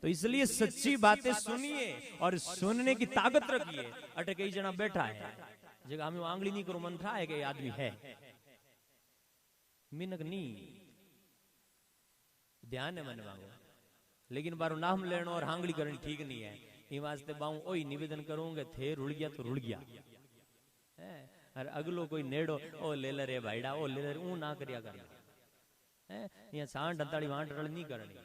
तो इसलिए सच्ची बातें सुनिए और सुनने की ताकत रखिए। अटे कई जना बैठा है जगह हमें आंगली नहीं करो मन था है कि आदमी है मिनक नहीं ध्यान है मन मांगो, लेकिन बारो नाम लेना और आंगली करनी ठीक नहीं है। इन वास्ते बाऊ ओई निवेदन करूंगे थे रुड़ गया तो रुड़ गया और अगलो कोई नेड़ो ओ ले ले रे भाईड़ा ओ ले ले ऊ ना करिया करना यहाँ सांड डंताड़ी वांट रल नहीं करनी।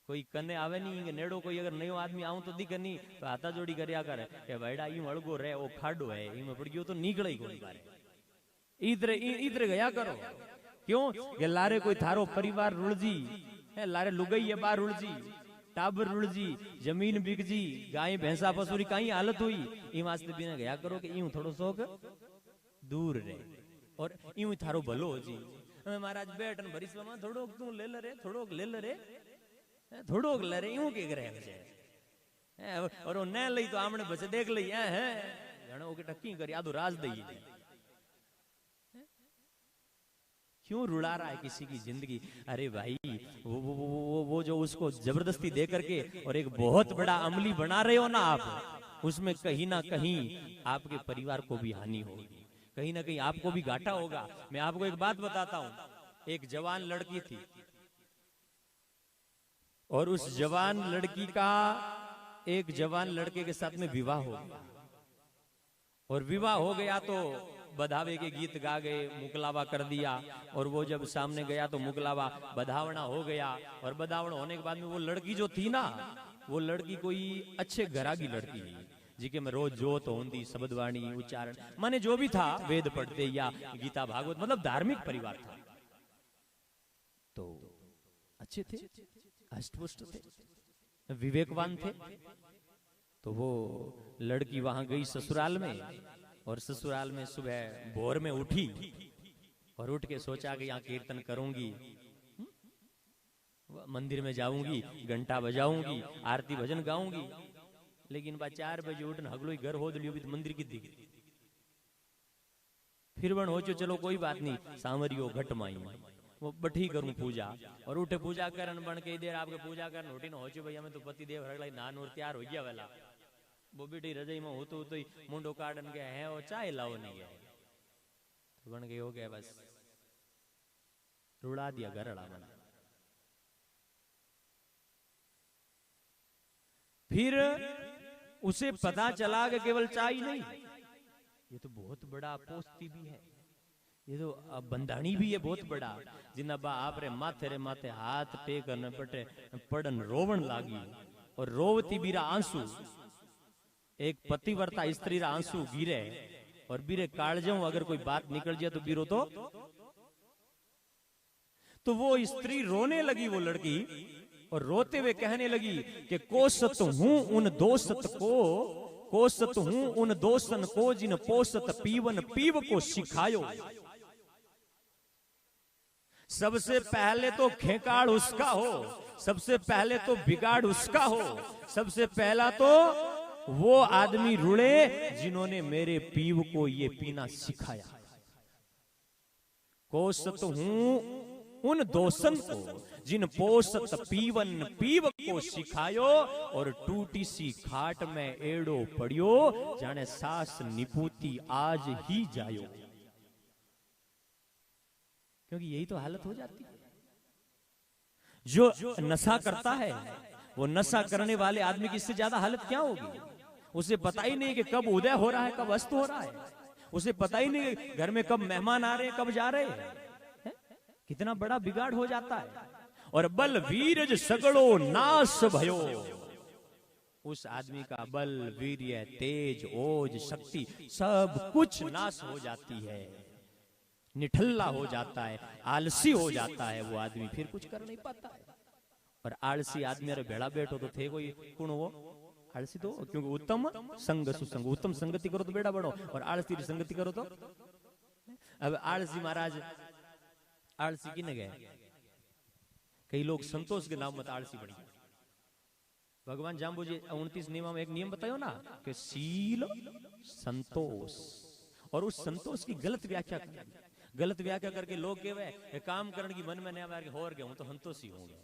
कोई कने आवे नहीं नेड़ो कोई अगर नयो आदमी आऊं तो दिख नहीं तो हाथा जोड़ी करया करे के भाईड़ा यूं अड़गो रे ओ खाडो है इमे पड़ गयो तो निकले ही कोई बारे इधर गया करो। क्यों के लारे कोई थारो परिवार रुलजी है लारे लुगई है बार रुलजी टाबर रुलजी जमीन बिकजी गाय भैंसा पसूरी कहीं हालत हुई इन वास्ते बिना गया करो कि यूं थोड़ो सोक दूर रहे और यूं थारो भलो हो जी। महाराज बैठन भरीसवा में थोड़ो तू ले ले रे थोड़ो ले ले रे थोड़ो ले रे यूं के करे है और वो न लई तो आमने बसे देख लई है जाने ओके टक्की करी आदो राज दई क्यों रुला रहा है किसी की जिंदगी। अरे भाई वो जो उसको जबरदस्ती दे करके और एक बहुत बड़ा अमली बना रहे हो ना आप, उसमें कहीं ना कहीं आपके परिवार को भी हानि होगी, कहीं ना कहीं आपको भी घाटा होगा। मैं आपको एक बात बताता हूं, एक जवान लड़की थी और उस जवान लड़की का एक जवान लड़के के साथ में विवाह हो गया और विवाह हो गया तो बधावे के गीत गा गए, मुकलावा कर दिया और वो जब सामने गया तो मुकलावा बधावना हो गया और बधावना होने के बाद में वो लड़की जो थी ना वो लड़की कोई अच्छे घरा की लड़की थी जिके में रोज जोत होंदी शब्दवाणी उच्चारण माने जो भी था वेद पढ़ते या गीता भागवत मतलब धार्मिक परिवार था तो अच्छे थे अष्टपुष्ट थे विवेकवान थे। तो वो लड़की वहां गई ससुराल में और ससुराल में सुबह भोर में उठी और उठ के सोचा कि यहाँ कीर्तन करूंगी, मंदिर में जाऊंगी, घंटा बजाऊंगी, आरती भजन गाऊंगी। लेकिन बा 4 बजे उठन हगलो ही घर हो दियो भी तो मंदिर की दिख फिर बन हो चलो कोई बात नहीं सांवरियो घट माई वो बठी करूं पूजा और उठे पूजा करन बन के देर आपके पूजा करन उठी न हो भैया मैं तो पति देव हगलाई नान और तैयार हो गया वेला वो बेटी रजाई में होतो तो मुंडो काटन के है और चाय लाओ नहीं गया तो बन गई हो गया बस रुड़ा दिया घरड़ा मन। फिर उसे पता चला कि केवल चाय नहीं ये तो बहुत बड़ा पोस्ती भी है, ये तो बंधानी भी है बहुत बड़ा जिन्ना बा आप रे माथे हाथ टेकन पटे पड़न रोवन लागी और रोवती बीरा आंसू एक पतिव्रता स्त्री रा आंसू गिरे और बीरे कालजों अगर कोई बात निकल जाए तो बीरो तो वो स्त्री रोने लगी वो लड़की और रोते हुए कहने लगी कि कोसत हूं उन दोस्त कोसत हूं उन दोस्तन को जिन पोसत पीवन पीव को सिखायो। सबसे पहले तो खेकाड़ उसका हो, सबसे पहले तो बिगाड़ उसका हो, सबसे पहला तो वो आदमी रुड़े जिन्होंने मेरे पीव को ये पीना सिखाया। कोसत हूं उन दोसन को जिन पोसत पीवन पीव को सिखायो और टूटी सी खाट में एड़ो पड़ियो जाने सास निपूती आज ही जायो। क्योंकि यही तो हालत हो जाती है। जो नशा करता है वो नशा करने वाले आदमी की इससे ज्यादा हालत क्या होगी। उसे पता ही नहीं कि कब उदय हो रहा है कब अस्त हो रहा है, उसे पता ही नहीं घर में कब मेहमान आ रहे हैं कब जा रहे हैं। कितना बड़ा बिगाड़ हो जाता है। और बल वीरज सगड़ो नाश भयो, उस आदमी का बल वीर्य तेज ओज शक्ति सब कुछ नाश हो जाती है, निठल्ला हो जाता है, आलसी हो जाता है वो आदमी, फिर कुछ कर नहीं पाता है। और आलसी आदमी अरे भेड़ा बैठो तो थे कोई कौन वो आलसी तो, क्योंकि उत्तम संग सुसंग, उत्तम संगति करो तो बेड़ा बढ़ो और आलसी की संगति करो तो। अब आलसी महाराज आलसी किने गए, कई लोग संतोष के नाम मत आलसी बनी। भगवान जाम्बू जी 29 नियम में एक नियम बतायो ना कि शील संतोष, और उस संतोष की गलत व्याख्या गलत व्याख्या करके लोग कहे काम करने की मन में नहीं आवे हो गए हूं तो संतोषी हो गए।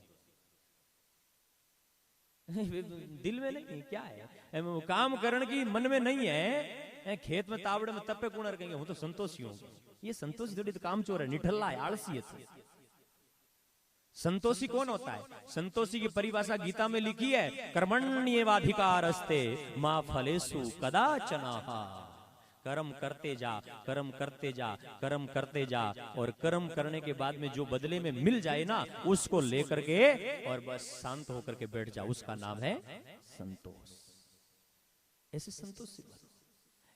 दिल में नहीं, क्या है काम करण की मन में नहीं है। खेत में तावड़े में तपे कुणर कहेंगे हूं तो संतोषी हूं। ये संतोषी थोड़ी तो काम चोर है, निठल्ला है, आलसी है। संतोषी कौन होता है? संतोषी की परिभाषा गीता में लिखी है, कर्मण्येवाधिकारस्ते मा फलेषु कदाचन। कर्म करते जा, कर्म करते जा, कर्म करते जा, और कर्म करने के बाद में जो बदले में मिल जाए ना, उसको लेकर के और बस शांत होकर के बैठ जा, उसका नाम है संतोष। ऐसे संतोषी बनो,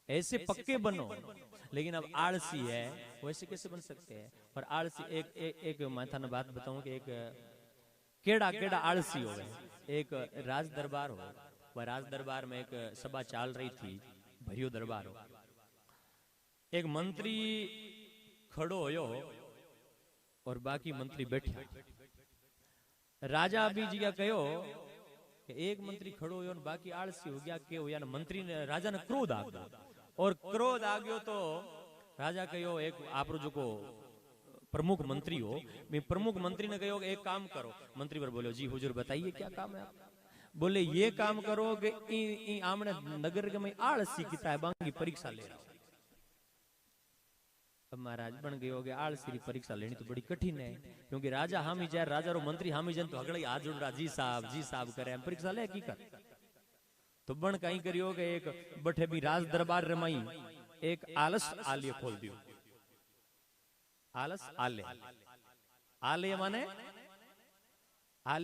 ऐसे पक्के बनो। लेकिन अब आलसी है, वैसे कैसे बन सकते हैं? और आलसी एक मैं थाने बात बताऊं कि एक केड़ा आलसी हो गए। एक राज दरबार हो, वह राज दरबार में एक सभा चल रही थी, भरियो दरबार हो। एक मंत्री खड़ो होयो और बाकी मंत्री बैठा। राजा अभी जी कहो कि एक मंत्री खड़ो हो और बाकी आलसी हो गया, के हो या मंत्री ने, राजा ने क्रोध आ गया, और क्रोध आ गयो तो राजा कहो एक आप जो को प्रमुख मंत्री हो, प्रमुख मंत्री ने कहो एक काम करो। मंत्री पर बोलो जी हुजूर बताइए क्या काम है आप? बोले ये काम करो कि आमने नगर के में आलसी किता है, बाकी परीक्षा ले रहा हूं। अब महाराज बन गयो कि आलसी की परीक्षा लेनी तो बड़ी कठिन है, क्योंकि राजा हामी जाए, राजा रो मंत्री हामी जाए तो अगले हाथ जोड़ रहा जी साहब करे, परीक्षा ले की कर। तो बन कहीं करियो कि एक बठे भी राज दरबार रमाई एक आलस आलय खोल दियो। आलस आलय, आलय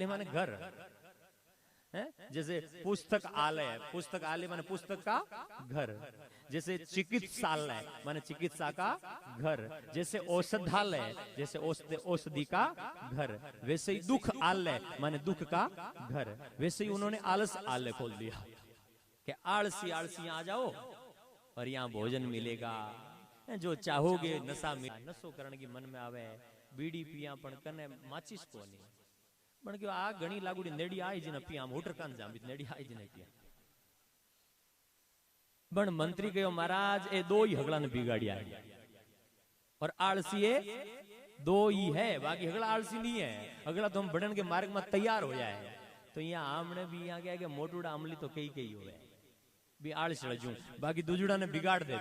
माने घर है। जैसे पुस्तक आलय, पुस्तक आलय माने पुस्तक का घर। जैसे चिकित्सालय माने चिकित्सा का घर। जैसे औषधालय, जैसे औषधि का घर। वैसे ही दुख आलय माने दुख का घर। वैसे ही उन्होंने आलस आलय खोल दिया कि आलसी आलसी आ जाओ और यहाँ भोजन मिलेगा, जो चाहोगे नशा मिले। नशो करने की मन में आवे, बीड़ी पिया पण कने माचिस को नहीं पण क्यों आ घणी लागुड़ी नेड़ी आई जिने पिया मोटर कान जामी नेड़ी आई जिने पिया। बण मंत्री कहो महाराज ए दो ही हगला ने बिगाड़िया है, और आलसी दो ही है, बाकी हगला आलसी नहीं है। अगला तो हम बढ़न के मार्ग में तैयार हो जाए। तो यहाँ आमने भी यहाँ क्या मोटूड़ा अमली तो कई हो गए भी आलस रजू, बाकी दूजड़ा ने बिगाड़ दे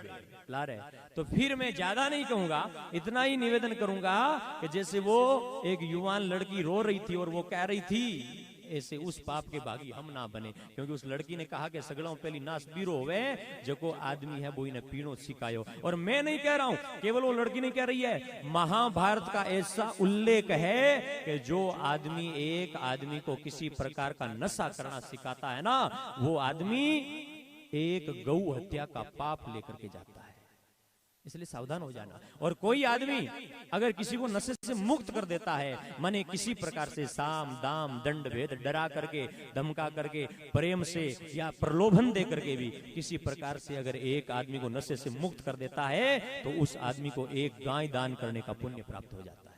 ला रहे। तो फिर मैं ज्यादा नहीं कहूंगा, इतना ही निवेदन करूंगा कि जैसे वो एक युवान लड़की रो रही थी और वो कह रही थी, ऐसे उस पाप के भागी हम ना बने। क्योंकि उस लड़की ने कहा कि सगलों पहली नाश बीरो होवे, जो आदमी है वो इन्हें पीनो सिखायो। और मैं नहीं कह रहा हूं, केवल वो लड़की नहीं कह रही है, महाभारत का ऐसा उल्लेख है कि जो आदमी एक आदमी को किसी प्रकार का नशा करना सिखाता है ना, वो आदमी एक गौ हत्या का पाप लेकर के जाता है। इसलिए सावधान हो जाना। और कोई आदमी अगर किसी को नशे से मुक्त कर देता है, माने किसी प्रकार से साम दाम दंड भेद डरा करके, धमका करके, प्रेम से या प्रलोभन दे करके भी किसी प्रकार से अगर एक आदमी को नशे से मुक्त कर देता है, तो उस आदमी को एक गाय दान करने का पुण्य प्राप्त हो जाता है।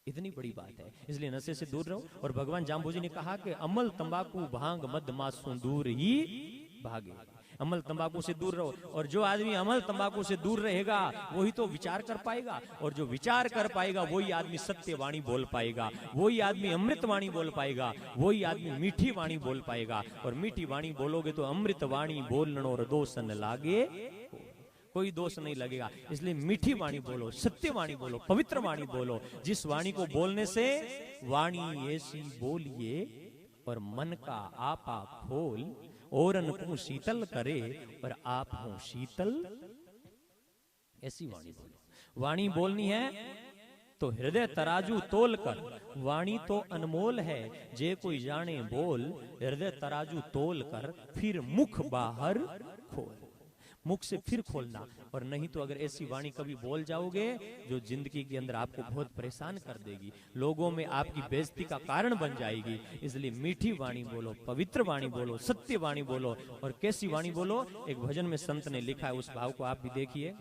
इतनी बड़ी बात है। इसलिए नशे से दूर रहो। और भगवान जाम्बूजी ने कहा कि अमल तंबाकू भांग मद मासू दूर ही भागे। अमल तंबाकू से दूर रहो। और जो आदमी अमल तंबाकू से दूर रहेगा वही तो विचार कर पाएगा, और जो विचार कर पाएगा वही आदमी सत्य वाणी बोल पाएगा, वही आदमी अमृत वाणी बोल पाएगा, वही आदमी मीठी वाणी बोल पाएगा। और मीठी वाणी बोलोगे तो अमृत वाणी बोलनो और दोष न लागे, कोई दोष नहीं लगेगा। इसलिए मीठी वाणी बोलो, सत्य वाणी बोलो, पवित्र वाणी बोलो, जिस वाणी को बोलने से वाणी ऐसी बोलिए और मन का आपा खोल, औरन को शीतल करे और आप हो शीतल, ऐसी वाणी बोलो। वाणी बोलनी है तो हृदय तराजू तोल कर, वाणी तो अनमोल है जे कोई जाने बोल, हृदय तराजू तोल कर फिर मुख बाहर खोल। मुख से फिर खोलना। और नहीं तो अगर ऐसी वाणी कभी बोल जाओगे जो जिंदगी के अंदर आपको बहुत परेशान कर देगी, लोगों में आपकी बेइज्जती का कारण बन जाएगी। इसलिए मीठी वाणी बोलो, पवित्र वाणी बोलो, सत्य वाणी बोलो। और कैसी वाणी बोलो? एक भजन में संत ने लिखा है, उस भाव को आप भी देखिए।